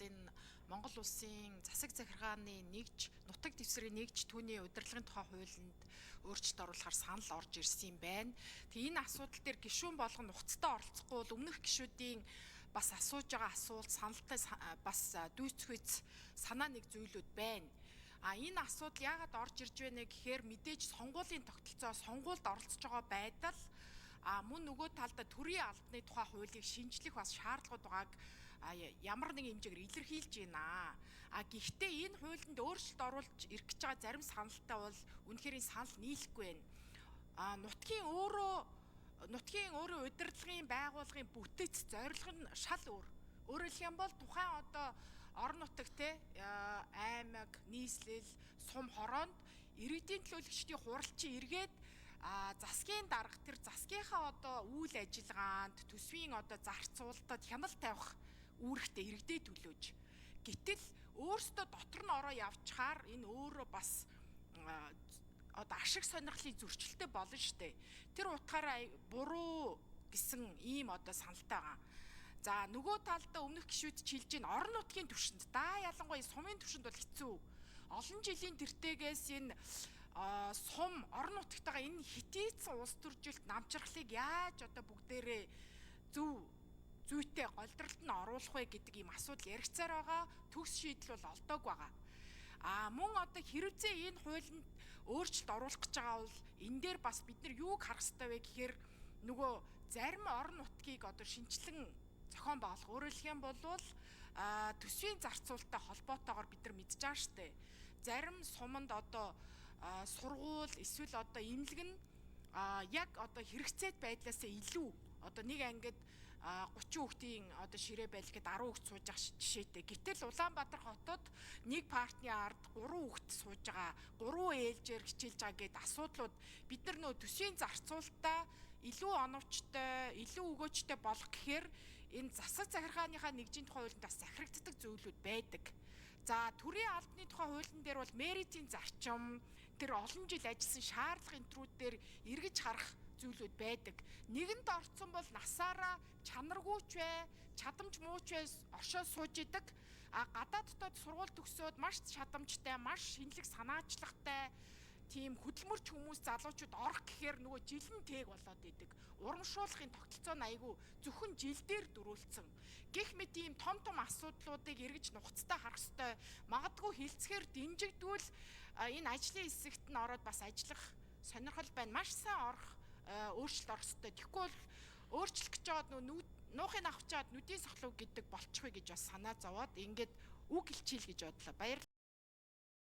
энэ Монгол улсын засаг захиргааны нэгж нутаг дэвсгэрийн нэгж түүний удирдлагын тухай хуулинд өөрчлөлт оруулахар санал орж ирсэн юм байна. Тэгээ энэ асуудал дээр гишүүн болгон нухацтай оролцохгүй бол өмнөх гишүүдийн бас асууж байгаа асуулт саналтай бас дүйцэхүйц санаа нэг зүйлүүд байна. Энэ асуудал яагаад орж ирж байна гэхээр мэдээж сонгуулийн тогтолцоо сонгуульд оролцож байгаа байдал мөн нөгөө талдаа төрийн албаны тухай хуулийг шинжлэх бас шаардлагууд байгааг ямар нэгэн хэмжээгээр илэрхийлж байна. Гэхдээ энэ хуулинд өөрчлөлт оруулж ирэх гэж байгаа зарим саналтай бол үнэхээр энэ санал нийлэхгүй байна. Нутгийн өөрөө удирдлагын байгууллагын бүтэц зорилго нь шал өөр. Өөрөөр хэлэх юм бол тухайн одоо орон нутаг аймаг, нийслэл, сум хороонд иргэдийн төлөөлөгчдийн хуралчин эргээд засгийн дарга тэр засгийнхаа одоо үйл ажиллагаанд төсвийн одоо зарцуулалтад хяналт тавих үүрэгтэй иргэдэд төлөөж. Гэтэл өөрсдөө дотор нь ороо явчихаар энэ өөрөө бас одоо ашиг сонирхлын зөрчилтэй болно штэ. Тэр утгаараа буруу гэсэн ийм одоо саналтай байгаа. За нөгөө талдаа өмнөх гишүүд чилж ийн орон нутгийн түвшинд ялангуяа сумын түвшинд бол хэцүү. Олон жилийн тэртээс энэ сум орон нутгатайгаа энэ хитийцэн улс төржилт намчрахлыг яаж одоо бүгдээрээ зүйтэй голдролд нь оруулах вэ гэдэг ийм асуудал яригцаар байгаа. Төгс шийдэл бол олдоог байгаа. Мөн одоо хэрвээ энэ хуулинд өөрчлөлт оруулах гэж байгаа бол энэ дээр бас бид нар юуг харах хэрэгтэй вэ гэхээр нөгөө зарим орон нутгийг одоо шинчлэн зохион байгуулах. Өөрөөр хэлэх юм бол төсвийн зарцуулалттай холбоотойгоор бид нар мэдж байгаа штэ. Зарим суманд одоо сургууль эсвэл одоо эмнэлэг нь яг одоо хэрэгцээт байдлаасаа илүү одоо нэг ангид 30 хүүхдийн одоо ширээ байл гэхэд 10 хүүхд сууж байгаа жишээтэй. Гэтэл Улаанбаатар хотод нэг партийн ард 3 хүүхд сууж байгаа, 3 ээлжээр хичээлж байгаа гэд асуудлууд бид нар нөө төсвийн зарцуулалтаа илүү оновчтой, илүү өгөөжтэй болох гэхээр энэ засаг захиргааныхаа нэгжийн тухай хуулинд бас захирагддаг зүйлүүд байдаг. За төрийн албаны тухай хуулийн дээр бол меритийн зарчим, тэр олон жил ажилласан шаардлагын төрүүдээр эргэж харах зүйлүүд байдаг. Нэгэнд орцсон бол насаараа чанаргүйч бай, чадамж мууч бай оршоо сууж идэг. Гадаад дотоод сургууль төгсөөд маш чадамжтай, маш шинэлэг санаачлагтай тийм хөдөлмөрч хүмүүс залуучууд орох гэхээр нөгөө жилэн тээг болоод идэг. Урамшуулахын тогтолцоо нь айгүй зөвхөн жил дээр дөрүүлсэн. Гэх мэт ийм том асуудлуудыг эргэж нухацтай харах ёстой. Магадгүй хилцгээр дэмжигдвэл энэ ажлын хэсэгт нь ороод бас ажиллах сонирхол байна. Маш сайн орох өөрчлөлт орох ёстой. Тэгэхгүй бол өөрчлөх гэж жаад нуухыг авчаад нүдийн сахлуу гэдэг болчихгүй гэж бас санаа зовоод ингээд үг илчил гэж бодлоо. Баярлалаа.